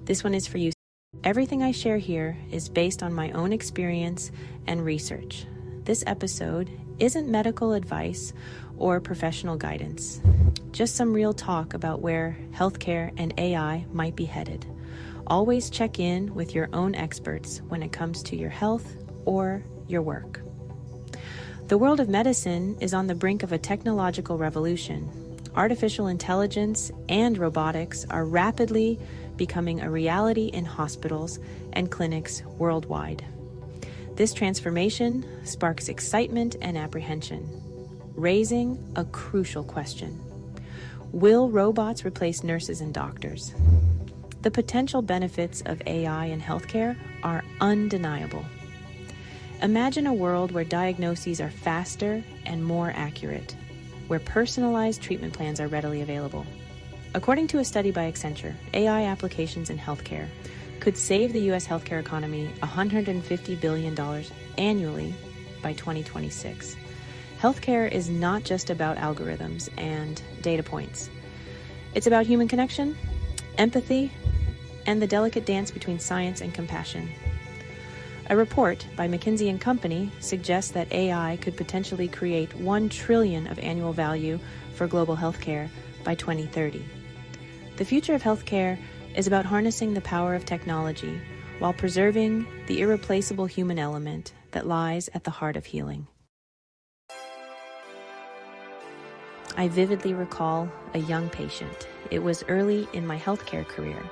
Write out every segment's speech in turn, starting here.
This one is for you. Everything I share here is based on my own experience and research. This episode isn't medical advice or professional guidance, just some real talk about where healthcare and AI might be headed. Always check in with your own experts when it comes to your health or your work. The world of medicine is on the brink of a technological revolution. Artificial intelligence and robotics are rapidly becoming a reality in hospitals and clinics worldwide. This transformation sparks excitement and apprehension, raising a crucial question. Will robots replace nurses and doctors? The potential benefits of AI in healthcare are undeniable. Imagine a world where diagnoses are faster and more accurate, where personalized treatment plans are readily available. According to a study by Accenture, AI applications in healthcare could save the U.S. healthcare economy $150 billion annually by 2026. Healthcare is not just about algorithms and data points. It's about human connection, empathy, and the delicate dance between science and compassion. A report by McKinsey & Company suggests that AI could potentially create $1 trillion of annual value for global healthcare by 2030. The future of healthcare is about harnessing the power of technology while preserving the irreplaceable human element that lies at the heart of healing. I vividly recall a young patient. It was early in my healthcare career.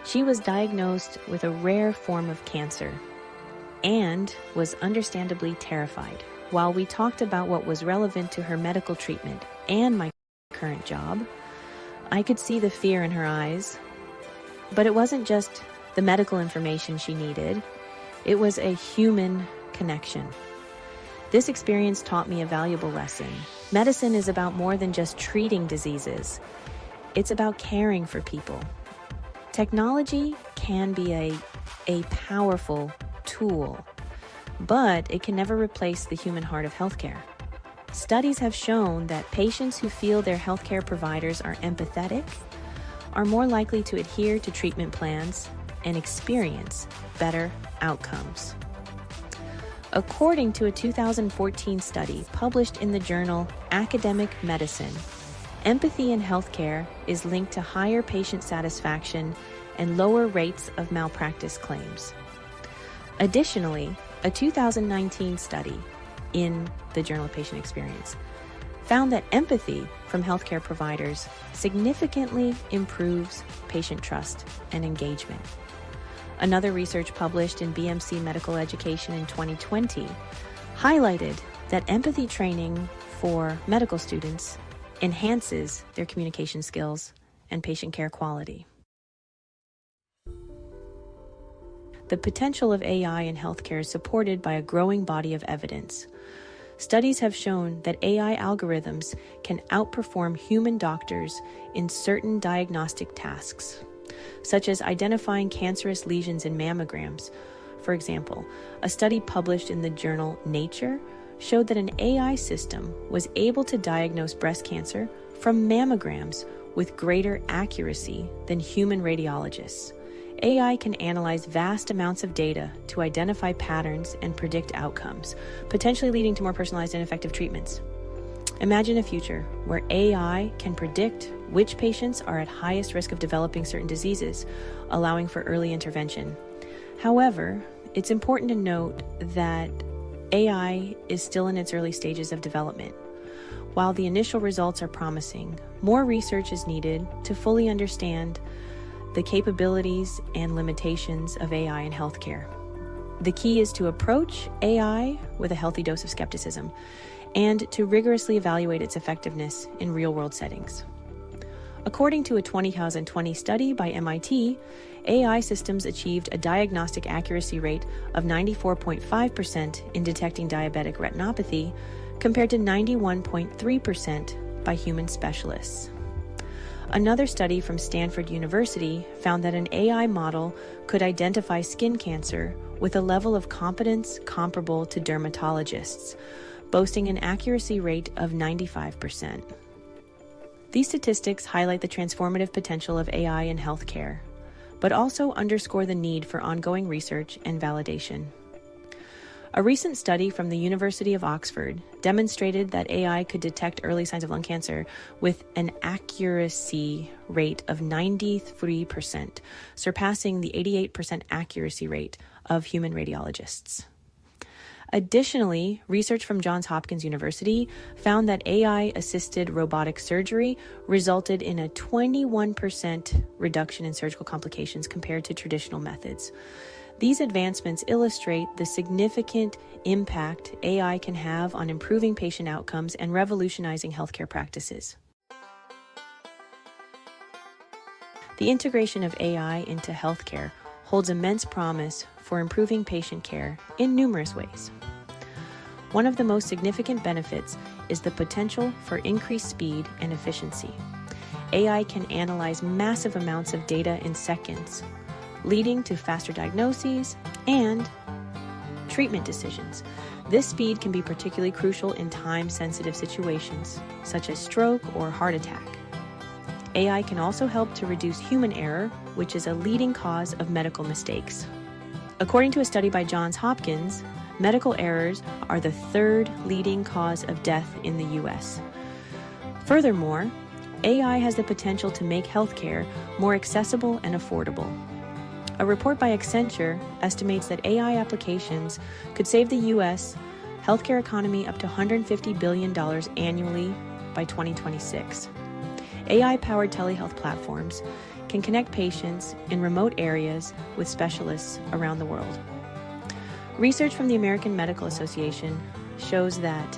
She was diagnosed with a rare form of cancer and was understandably terrified. While we talked about what was relevant to her medical treatment and my current job, I could see the fear in her eyes. But it wasn't just the medical information she needed, it was a human connection. This experience taught me a valuable lesson. Medicine is about more than just treating diseases. It's about caring for people. Technology can be a powerful tool, but it can never replace the human heart of healthcare. Studies have shown that patients who feel their healthcare providers are empathetic are more likely to adhere to treatment plans and experience better outcomes. According to a 2014 study published in the journal Academic Medicine, empathy in healthcare is linked to higher patient satisfaction and lower rates of malpractice claims. Additionally, a 2019 study in the Journal of Patient Experience found that empathy from healthcare providers significantly improves patient trust and engagement. Another research published in BMC Medical Education in 2020 highlighted that empathy training for medical students enhances their communication skills and patient care quality. The potential of AI in healthcare is supported by a growing body of evidence. Studies have shown that AI algorithms can outperform human doctors in certain diagnostic tasks, such as identifying cancerous lesions in mammograms. For example, a study published in the journal Nature showed that an AI system was able to diagnose breast cancer from mammograms with greater accuracy than human radiologists. AI can analyze vast amounts of data to identify patterns and predict outcomes, potentially leading to more personalized and effective treatments. Imagine a future where AI can predict which patients are at highest risk of developing certain diseases, allowing for early intervention. However, it's important to note that AI is still in its early stages of development. While the initial results are promising, more research is needed to fully understand the capabilities and limitations of AI in healthcare. The key is to approach AI with a healthy dose of skepticism and to rigorously evaluate its effectiveness in real-world settings. According to a 2020 study by MIT, AI systems achieved a diagnostic accuracy rate of 94.5% in detecting diabetic retinopathy, compared to 91.3% by human specialists. Another study from Stanford University found that an AI model could identify skin cancer with a level of competence comparable to dermatologists, boasting an accuracy rate of 95%. These statistics highlight the transformative potential of AI in healthcare. but also underscore the need for ongoing research and validation. A recent study from the University of Oxford demonstrated that AI could detect early signs of lung cancer with an accuracy rate of 93%, surpassing the 88% accuracy rate of human radiologists. Additionally, research from Johns Hopkins University found that AI-assisted robotic surgery resulted in a 21% reduction in surgical complications compared to traditional methods. These advancements illustrate the significant impact AI can have on improving patient outcomes and revolutionizing healthcare practices. The integration of AI into healthcare holds immense promise for improving patient care in numerous ways. One of the most significant benefits is the potential for increased speed and efficiency. AI can analyze massive amounts of data in seconds, leading to faster diagnoses and treatment decisions. This speed can be particularly crucial in time-sensitive situations, such as stroke or heart attack. AI can also help to reduce human error, which is a leading cause of medical mistakes. According to a study by Johns Hopkins, medical errors are the third leading cause of death in the U.S. Furthermore, AI has the potential to make healthcare more accessible and affordable. A report by Accenture estimates that AI applications could save the U.S. healthcare economy up to $150 billion annually by 2026. AI-powered telehealth platforms can connect patients in remote areas with specialists around the world. Research from the American Medical Association shows that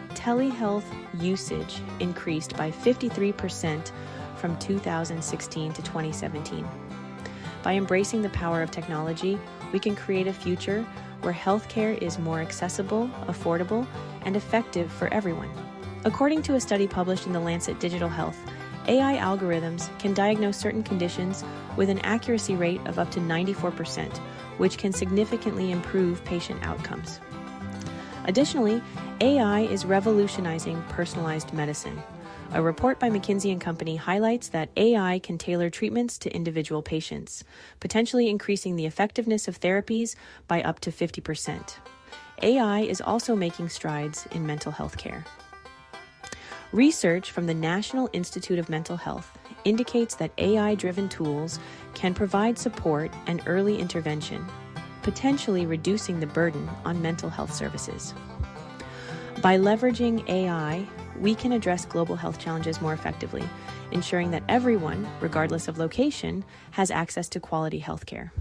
telehealth usage increased by 53% from 2016 to 2017. By embracing the power of technology, we can create a future where healthcare is more accessible, affordable, and effective for everyone. According to a study published in The Lancet Digital Health, AI algorithms can diagnose certain conditions with an accuracy rate of up to 94%, which can significantly improve patient outcomes. Additionally, AI is revolutionizing personalized medicine. A report by McKinsey & Company highlights that AI can tailor treatments to individual patients, potentially increasing the effectiveness of therapies by up to 50%. AI is also making strides in mental health care. Research from the National Institute of Mental Health indicates that AI-driven tools can provide support and early intervention, potentially reducing the burden on mental health services. By leveraging AI, we can address global health challenges more effectively, ensuring that everyone, regardless of location, has access to quality health care.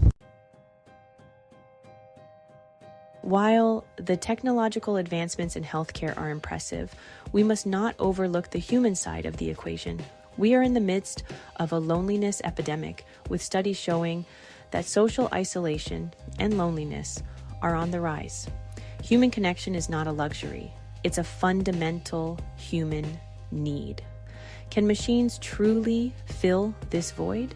While the technological advancements in healthcare are impressive, we must not overlook the human side of the equation. We are in the midst of a loneliness epidemic, with studies showing that social isolation and loneliness are on the rise. Human connection is not a luxury. It's a fundamental human need. Can machines truly fill this void?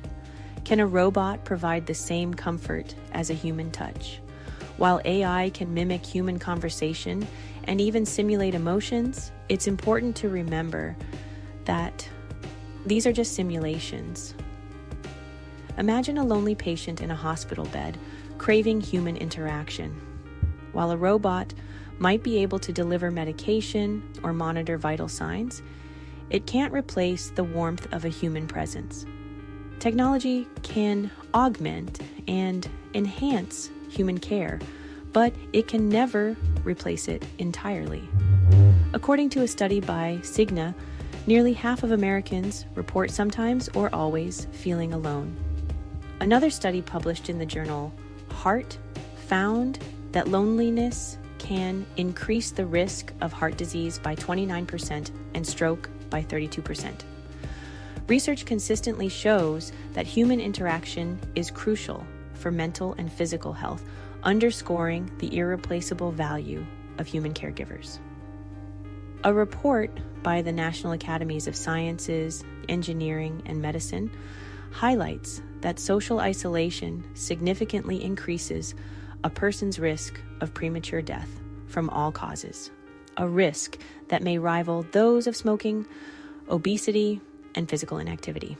Can a robot provide the same comfort as a human touch? While AI can mimic human conversation and even simulate emotions, it's important to remember that these are just simulations. Imagine a lonely patient in a hospital bed craving human interaction. While a robot might be able to deliver medication or monitor vital signs, it can't replace the warmth of a human presence. Technology can augment and enhance human care, but it can never replace it entirely. According to a study by Cigna, nearly half of Americans report sometimes or always feeling alone. Another study published in the journal Heart found that loneliness can increase the risk of heart disease by 29% and stroke by 32%. Research consistently shows that human interaction is crucial for mental and physical health, underscoring the irreplaceable value of human caregivers. A report by the National Academies of Sciences, Engineering, and Medicine highlights that social isolation significantly increases a person's risk of premature death from all causes, a risk that may rival those of smoking, obesity, and physical inactivity.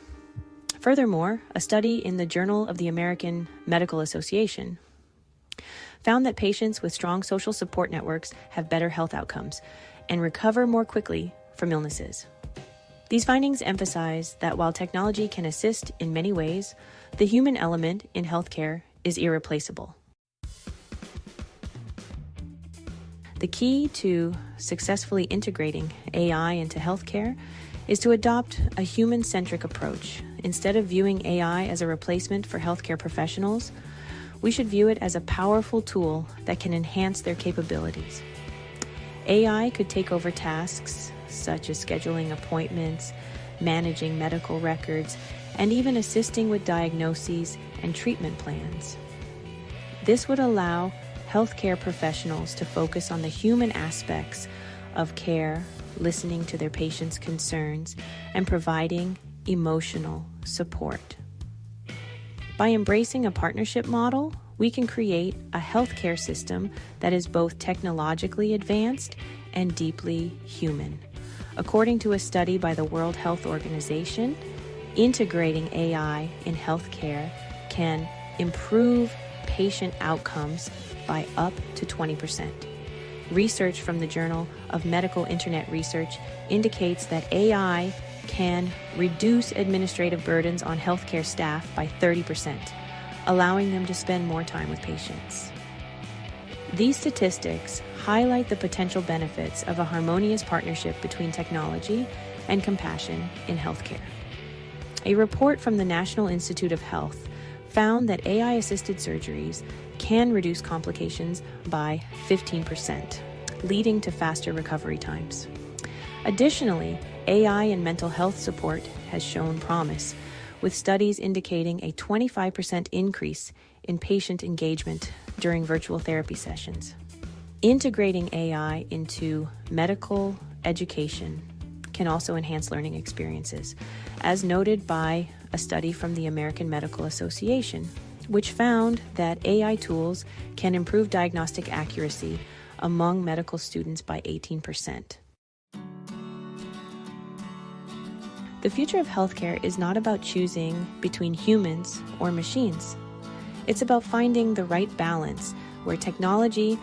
Furthermore, a study in the Journal of the American Medical Association found that patients with strong social support networks have better health outcomes and recover more quickly from illnesses. These findings emphasize that while technology can assist in many ways, the human element in healthcare is irreplaceable. The key to successfully integrating AI into healthcare is to adopt a human-centric approach. Instead of viewing AI as a replacement for healthcare professionals, we should view it as a powerful tool that can enhance their capabilities. AI could take over tasks such as scheduling appointments, managing medical records, and even assisting with diagnoses and treatment plans. This would allow healthcare professionals to focus on the human aspects of care, listening to their patients' concerns, and providing emotional support. By embracing a partnership model, we can create a healthcare system that is both technologically advanced and deeply human. According to a study by the World Health Organization, integrating AI in healthcare can improve patient outcomes by up to 20%. Research from the Journal of Medical Internet Research indicates that AI can reduce administrative burdens on healthcare staff by 30%, allowing them to spend more time with patients. These statistics highlight the potential benefits of a harmonious partnership between technology and compassion in healthcare. A report from the National Institute of Health found that AI-assisted surgeries can reduce complications by 15%, leading to faster recovery times. Additionally, AI in mental health support has shown promise, with studies indicating a 25% increase in patient engagement during virtual therapy sessions. Integrating AI into medical education can also enhance learning experiences, as noted by a study from the American Medical Association, which found that AI tools can improve diagnostic accuracy among medical students by 18%. The future of healthcare is not about choosing between humans or machines. It's about finding the right balance where technology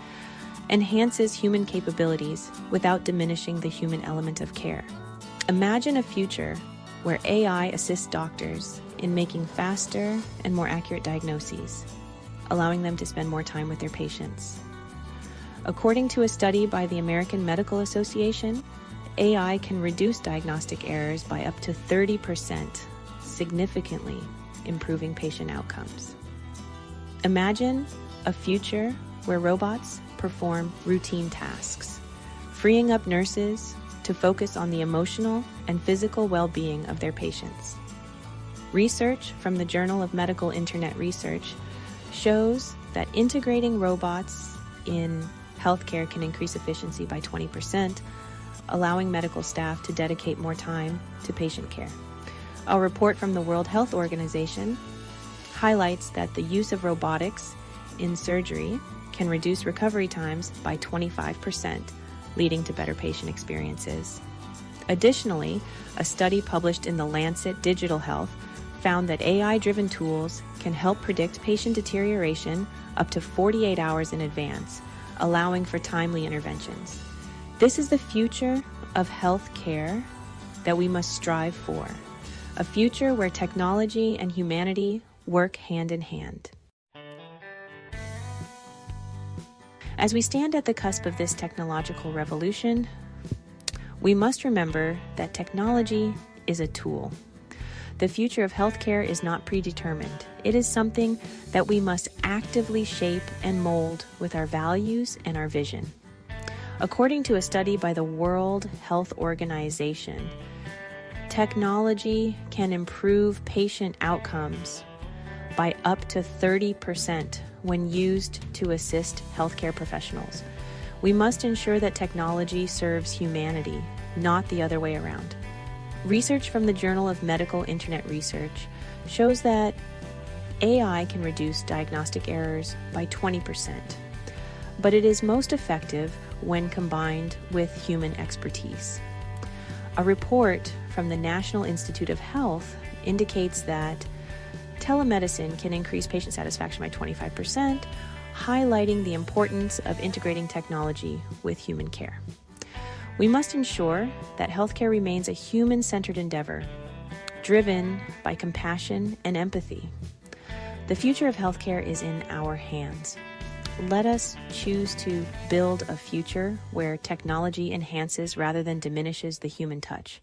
enhances human capabilities without diminishing the human element of care. Imagine a future where AI assists doctors in making faster and more accurate diagnoses, allowing them to spend more time with their patients. According to a study by the American Medical Association, AI can reduce diagnostic errors by up to 30%, significantly improving patient outcomes. Imagine a future where robots perform routine tasks, freeing up nurses to focus on the emotional and physical well-being of their patients. Research from the Journal of Medical Internet Research shows that integrating robots in healthcare can increase efficiency by 20%, allowing medical staff to dedicate more time to patient care. A report from the World Health Organization highlights that the use of robotics in surgery can reduce recovery times by 25%, leading to better patient experiences. Additionally, a study published in The Lancet Digital Health found that AI-driven tools can help predict patient deterioration up to 48 hours in advance, allowing for timely interventions. This is the future of healthcare that we must strive for, a future where technology and humanity work hand in hand. As we stand at the cusp of this technological revolution, we must remember that technology is a tool. The future of healthcare is not predetermined. It is something that we must actively shape and mold with our values and our vision. According to a study by the World Health Organization, technology can improve patient outcomes by up to 30% when used to assist healthcare professionals. We must ensure that technology serves humanity, not the other way around. Research from the Journal of Medical Internet Research shows that AI can reduce diagnostic errors by 20%, but it is most effective when combined with human expertise. A report from the National Institute of Health indicates that telemedicine can increase patient satisfaction by 25%, highlighting the importance of integrating technology with human care. We must ensure that healthcare remains a human-centered endeavor, driven by compassion and empathy. The future of healthcare is in our hands. Let us choose to build a future where technology enhances rather than diminishes the human touch.